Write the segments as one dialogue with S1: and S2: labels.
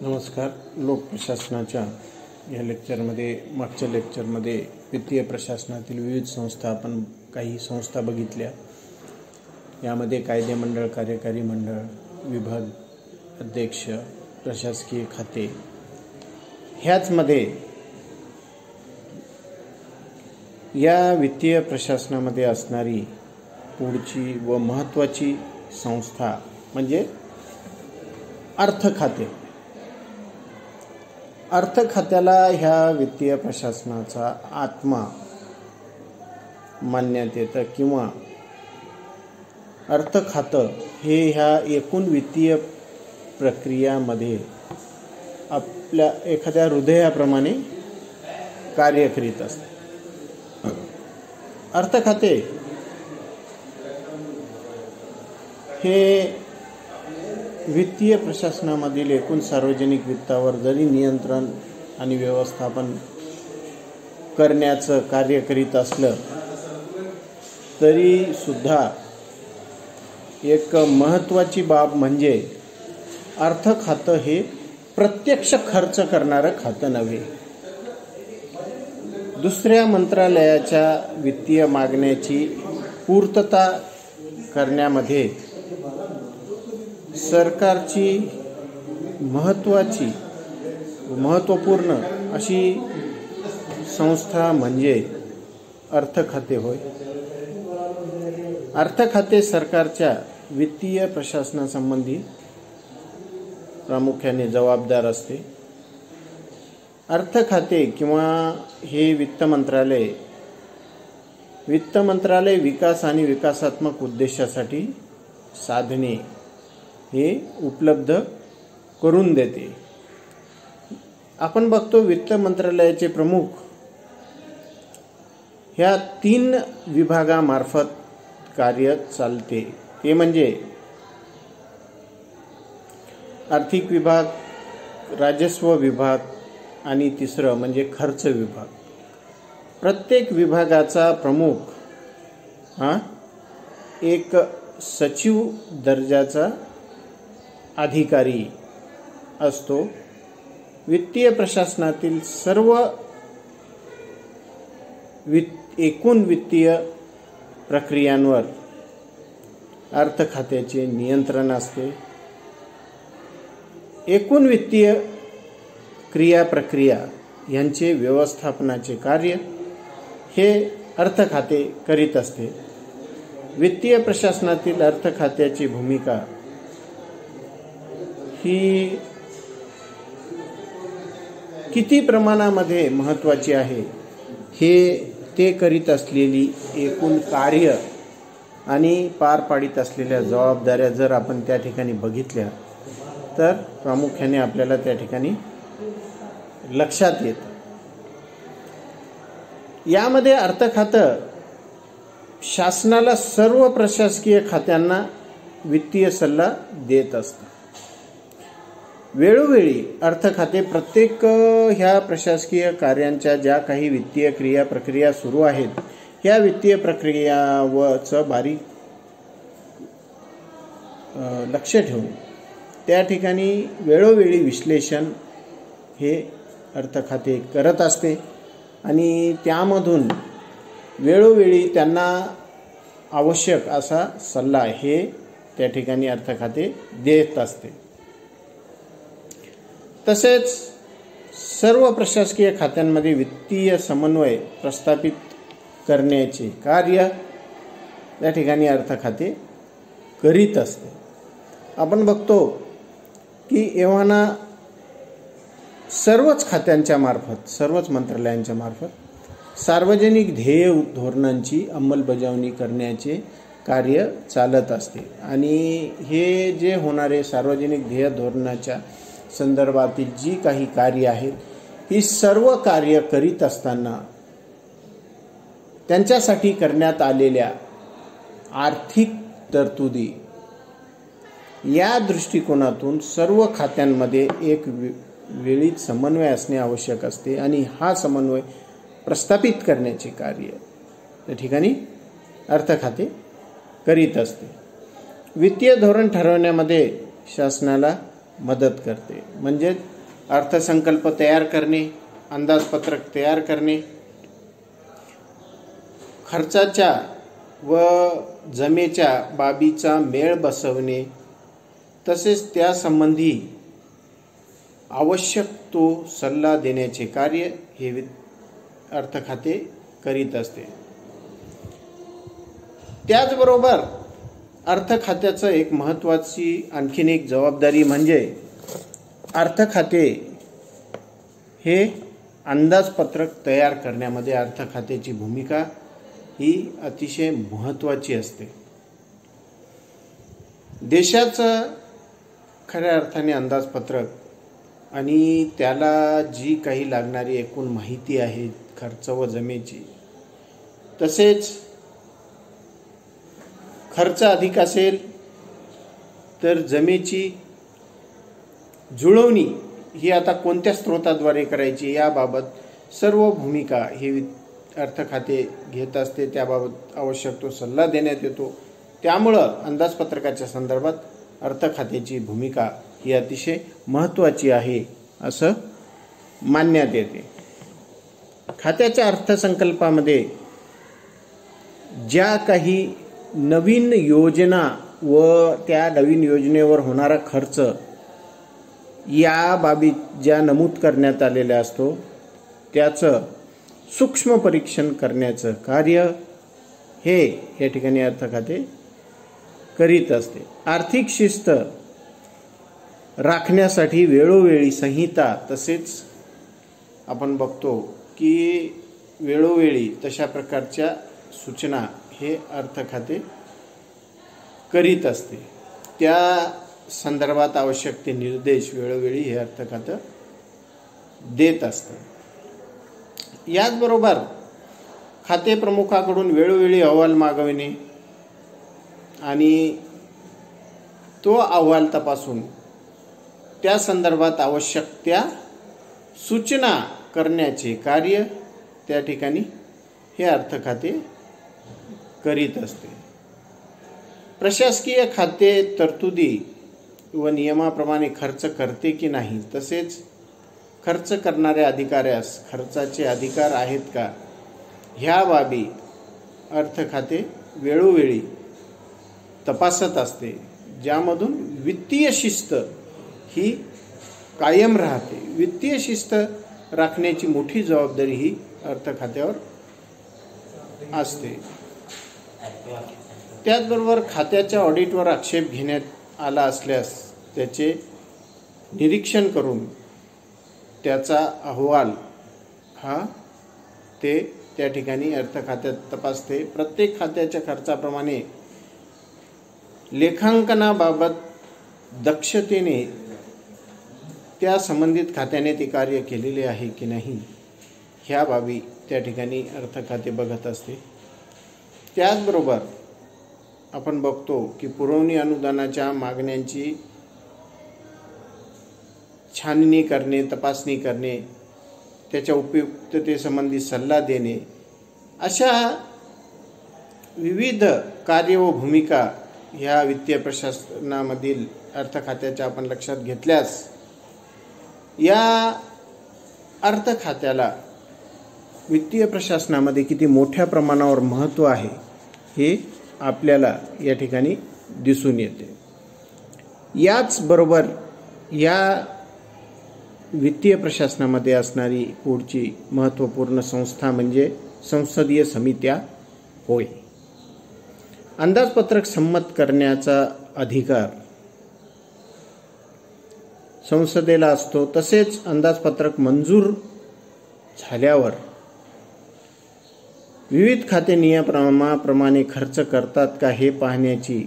S1: नमस्कार. लोकप्रशासनाच्या या लेक्चरमध्ये मागच्या लेक्चरमध्ये वित्तीय प्रशासनातील विविध संस्था आपण काही संस्था बघितल्या. यामध्ये कायदे मंडळ, कार्यकारी मंडळ, विभाग अध्यक्ष, प्रशासकीय खाते, ह्याचमध्ये या वित्तीय प्रशासनामध्ये असणारी पुढची व महत्त्वाची संस्था म्हणजे अर्थ खाते. अर्थ खात्याला ह्या वित्तीय प्रशासनाचा आत्मा मानण्यात येतं किंवा अर्थ खातं हे ह्या एकूण वित्तीय प्रक्रियामध्ये आपल्या एखाद्या हृदयाप्रमाणे कार्य करीत असते. अर्थ खाते हे वित्तीय प्रशासनामधील एकूण सार्वजनिक वित्तावर जरी नियंत्रण आणि व्यवस्थापन करण्याचं कार्य करीत असलं तरी सुद्धा एक महत्त्वाची बाब म्हणजे अर्थ खातं हे प्रत्यक्ष खर्च करणारं खातं नव्हे. दुसऱ्या मंत्रालयाच्या वित्तीय मागण्याची पूर्तता करण्यामध्ये सरकारची महत्त्वपूर्ण अशी संस्था म्हणजे अर्थ खाते होय. अर्थ खाते सरकारच्या वित्तीय प्रशासनासंबंधी प्रामुख्याने जबाबदार असते. अर्थ खाते किंवा हे वित्त मंत्रालय विकास आणि विकासात्मक उद्देशासाठी साधने हे उपलब्ध करून देते. आपण बघतो वित्त मंत्रालयाचे प्रमुख ह्या 3 विभागामार्फत कार्य चालते. ते म्हणजे आर्थिक विभाग, राजस्व विभाग आणि तिसरं म्हणजे खर्च विभाग. प्रत्येक विभागाचा प्रमुख हा एक सचिव दर्जाचा अधिकारी असतो. वित्तीय प्रशासनातील सर्व एकूण वित्तीय प्रक्रियांवर अर्थ खात्याचे नियंत्रण असते. एकूण वित्तीय प्रक्रिया यांचे व्यवस्थापनाचे कार्य हे अर्थ खाते करीत असते. वित्तीय प्रशासनातील अर्थ खात्याची भूमिका ही किती प्रमाणामध्ये महत्त्वाची आहे हे ते करीत असलेली एकूण कार्य आणि पार पाडित असलेल्या जबाबदाऱ्या जर आपण त्या ठिकाणी बघितल्या तर प्रामुख्याने आपल्याला त्या ठिकाणी लक्षात येतं. यामध्ये अर्थ खातं शासनाला सर्व प्रशासकीय खात्यांना वित्तीय सल्ला देत असतं. वेळोवेळी अर्थ खाते प्रत्येक ह्या प्रशासकीय कार्यांच्या ज्या काही वित्तीय प्रक्रिया सुरू आहेत ह्या वित्तीय प्रक्रियाचं बारीक लक्ष ठेवून त्या ठिकाणी वेळोवेळी विश्लेषण हे अर्थ खाते करत असते आणि त्यामधून वेळोवेळी त्यांना आवश्यक असा सल्ला हे त्या ठिकाणी अर्थ खाते देत असते. तसेच सर्व प्रशासकीय खात्यांमध्ये वित्तीय समन्वय प्रस्थापित करण्याचे कार्य या ठिकाणी अर्थ खाते करीत असते. आपण बघतो की एव्हाना सर्वच खात्यांच्या मार्फत, सर्वच मंत्रालयांच्या मार्फत सार्वजनिक ध्येय धोरणांची अंमलबजावणी करण्याचे कार्य चालत असते आणि हे जे होणारे सार्वजनिक ध्येय धोरणाच्या संदर्भातील जी काही कार्य आहेत ही सर्व कार्य करीत असताना त्यांच्यासाठी करण्यात आलेल्या आर्थिक तरतुदी या दृष्टिकोनातून सर्व खात्यांमध्ये एक वेळीच समन्वय असणे आवश्यक असते आणि हा समन्वय प्रस्थापित करण्याचे कार्य त्या ठिकाणी अर्थ खाते करीत असते. वित्तीय धोरण ठरवण्यामध्ये शासनाला मदत करते. म्हणजे अर्थसंकल्प तयार करणे, अंदाजपत्रक तयार करणे, खर्चाच्या व जमेच्या बाबीचा मेळ बसवणे, तसेच त्यासंबंधी आवश्यक तो सल्ला देण्याचे कार्य हे अर्थ खाते करीत असते. त्याचबरोबर अर्थ खात्याचं एक महत्त्वाची आणखीन एक जबाबदारी म्हणजे अर्थ खाते हे अंदाजपत्रक तयार करण्यामध्ये अर्थ खात्याची भूमिका ही अतिशय महत्त्वाची असते. देशाचं खऱ्या अर्थाने अंदाजपत्रक आणि त्याला जी काही लागणारी एकूण माहिती आहे खर्च व जमेची, तसेच खर्च अधिक असेल तर जमेची जुळवणी ही आता कोणत्या स्रोताद्वारे करायची याबाबत सर्व भूमिका ही अर्थ खाते घेत असते. त्याबाबत आवश्यक तो सल्ला देण्यात येतो. त्यामुळं अंदाजपत्रकाच्या संदर्भात अर्थ खात्याची भूमिका ही अतिशय महत्त्वाची आहे असं मानण्यात येते. खात्याच्या अर्थसंकल्पामध्ये ज्या काही नवीन योजना व त्या नवीन योजनेवर होणारा खर्च या बाबी ज्या नमूद करण्यात आलेल्या असतो त्याचं सूक्ष्म परीक्षण करण्याचं कार्य हे या ठिकाणी अर्थ खाते करीत असते. आर्थिक शिस्त राखण्यासाठी वेळोवेळी संहिता, तसेच आपण बघतो की वेळोवेळी तशा प्रकारच्या सूचना हे अर्थ खाते करीत असते. त्या संदर्भात आवश्यक ते निर्देश वेळोवेळी हे अर्थ खातं देत असतं. याचबरोबर खाते प्रमुखाकडून वेळोवेळी अहवाल मागविणे आणि तो अहवाल तपासून त्या संदर्भात आवश्यक त्या सूचना करण्याचे कार्य त्या ठिकाणी हे अर्थ खाते करीत असते. प्रशासकीय खाते तरतुदी व नियमाप्रमाणे खर्च करते की नाही, तसेच खर्च करणाऱ्या अधिकाऱ्यास खर्चाचे अधिकार आहेत का, ह्या बाबी अर्थ खाते वेळोवेळी तपासत असते. ज्यामधून वित्तीय शिस्त ही कायम राहते. वित्तीय शिस्त राखण्याची मोठी जबाबदारी ही अर्थ खात्यावर असते. त्याचबरोबर खात्याच्या ऑडिटवर आक्षेप घेण्यात आला असल्यास त्याचे निरीक्षण करून त्याचा अहवाल हा ते त्या ठिकाणी अर्थ खात्यात तपासते. प्रत्येक खात्याच्या खर्चाप्रमाणे लेखांकनाबाबत दक्षतेने त्या संबंधित खात्याने ते कार्य केलेले आहे की नाही ह्या बाबी त्या ठिकाणी अर्थ खाते बघत असते. त्याचबरोबर आपण बघतो की पुरवणी अनुदानाच्या मागण्यांची छाननी करणे, तपासणी करणे, त्याच्या उपयुक्ततेसंबंधी सल्ला देणे, अशा विविध कार्य व भूमिका ह्या वित्तीय प्रशासनामधील अर्थ खात्याच्या आपण लक्षात घेतल्यास या अर्थ खात्याला वित्तीय प्रशासनामध्ये किती मोठ्या प्रमाणावर महत्त्व आहे हे आपल्याला या ठिकाणी दिसून येते. याचबरोबर या वित्तीय प्रशासनामध्ये असणारी पुढची महत्त्वपूर्ण संस्था म्हणजे संसदीय समित्या होय. अंदाजपत्रक संमत करण्याचा अधिकार संसदेला असतो. तसेच अंदाजपत्रक मंजूर झाल्यावर विविध खाते नियमाप्रमाणे खर्च करतात का हे पाहण्याची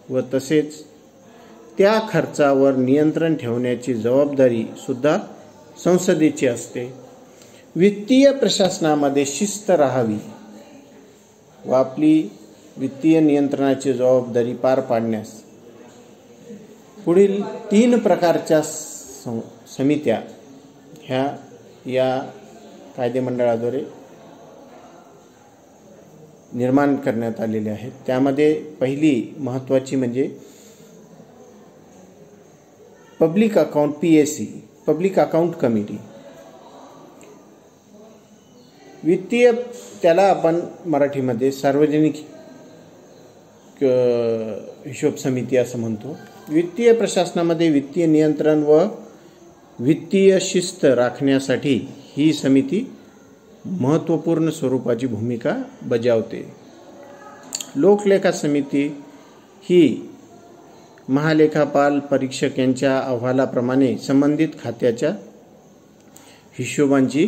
S1: व तसेच त्या खर्चावर नियंत्रण ठेवण्याची जबाबदारी सुद्धा संसदेची असते. वित्तीय प्रशासनामध्ये शिस्त राहावी व आपली वित्तीय नियंत्रणाची जबाबदारी पार पाडण्यास पुढील 3 प्रकारच्या समित्या ह्या या कायदेमंडळाद्वारे निर्माण करण्यात आलेले आहेत. त्यामध्ये पहिली महत्त्वाची म्हणजे public account PAC, public account committee, वित्तीय, त्याला आपण मराठीमध्ये सार्वजनिक हिशोब समिती असं म्हणतो. वित्तीय प्रशासनामध्ये वित्तीय नियंत्रण व वित्तीय शिस्त राखण्यासाठी ही समिती महत्त्वपूर्ण स्वरूपाची भूमिका बजावते. लोकलेखा समिती ही महालेखापाल परीक्षक यांच्या अहवालाप्रमाणे संबंधित खात्याच्या हिशोबांची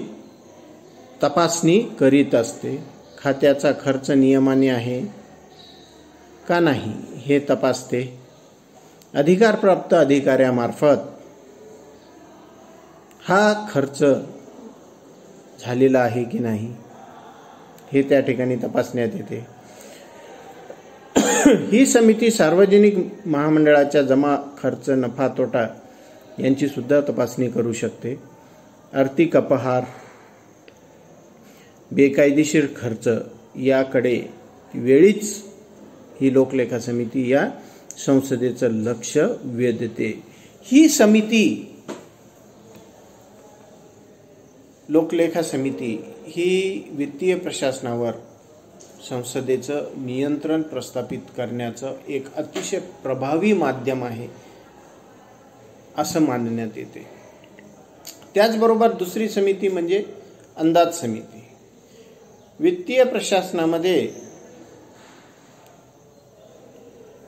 S1: तपासणी करीत असते. खात्याचा खर्च नियमाने आहे का नाही हे तपासते. अधिकारप्राप्त अधिकाऱ्यामार्फत हा खर्च झालेला आहे की नाही हे त्या ठिकाणी तपासण्यात येते. ही समिती सार्वजनिक महामंडळाच्या जमा खर्च, नफा तोटा यांची सुद्धा तपासणी करू शकते. आर्थिक अपहार, बेकायदेशीर खर्च याकडे वेळीच ही लोकलेखा समिती या संसदेचं लक्ष वेधते. ही समिती, लोकलेखा समिती ही वित्तीय प्रशासनावर संसदेचं नियंत्रण प्रस्थापित करण्याचं एक अतिशय प्रभावी माध्यम आहे असं मानण्यात येते. त्याचबरोबर दुसरी समिती म्हणजे अंदाज समिती. वित्तीय प्रशासनामध्ये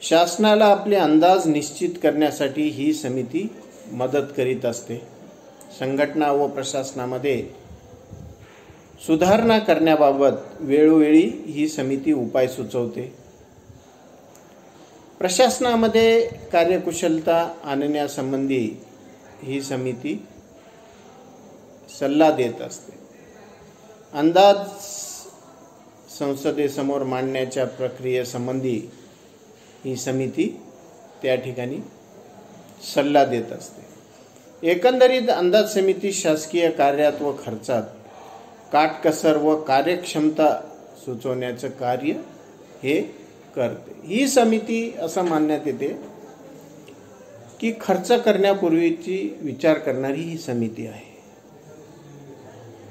S1: शासनाला आपले अंदाज निश्चित करण्यासाठी ही समिती मदत करीत असते. संघटना व प्रशासनामध्ये सुधारणा करण्याबाबत वेळोवेळी ही समिती उपाय सुचवते. प्रशासनामध्ये कार्यकुशलता आणण्यासंबंधी ही समिती सल्ला देत असते. अंदाज संसदेसमोर मांडण्याच्या प्रक्रियेसंबंधी ही समिती त्या ठिकाणी सल्ला देत असते. एकंदरीत अंदाज समिती शासकीय कार्यात व खर्चात काटकसर व कार्यक्षमता सुचवण्याचं कार्य हे करते. ही समिती असं मानण्यात येते की खर्च करण्यापूर्वीची विचार करणारी ही समिती आहे.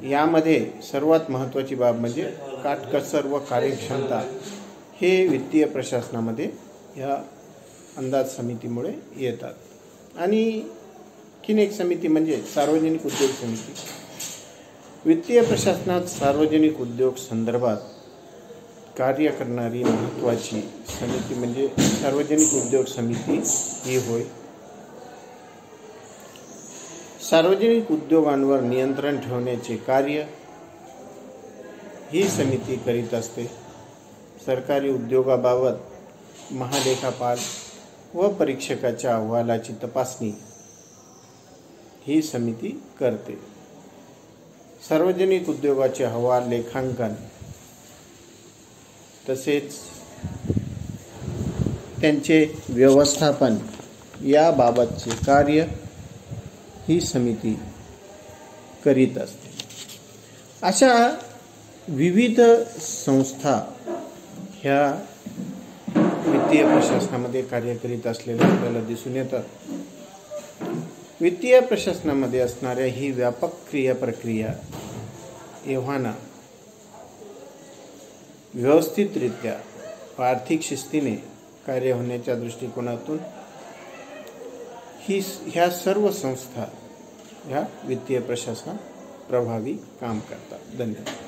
S1: यामध्ये सर्वात महत्त्वाची बाब म्हणजे काटकसर व कार्यक्षमता हे वित्तीय प्रशासनामध्ये या अंदाज समितीमुळे येतात. आणि आणखीन एक समिती म्हणजे सार्वजनिक उद्योग समिती. वित्तीय प्रशासनात सार्वजनिक उद्योग संदर्भात कार्य करणारी महत्त्वाची समिती म्हणजे सार्वजनिक उद्योग समिती ही होय. सार्वजनिक उद्योगांवर नियंत्रण ठेवण्याचे कार्य ही समिती करीत असते. सरकारी उद्योगाबाबत महालेखापाल व परीक्षकाच्या अहवालाची तपासणी ही समिती करते. सार्वजनिक उद्योगाचे अहवाल, लेखांकन तसेच त्यांचे व्यवस्थापन याबाबतचे कार्य ही समिती करीत असते. अशा विविध संस्था ह्या वित्तीय प्रशासनामध्ये कार्य करीत असलेल्या आपल्याला दिसून येतात. वित्तीय प्रशासनामध्ये असणाऱ्या ही व्यापक प्रक्रिया एव्हाना व्यवस्थितरित्या व आर्थिक शिस्तीने कार्य होण्याच्या दृष्टिकोनातून ह्या सर्व संस्था ह्या वित्तीय प्रशासनात प्रभावी काम करतात. धन्यवाद.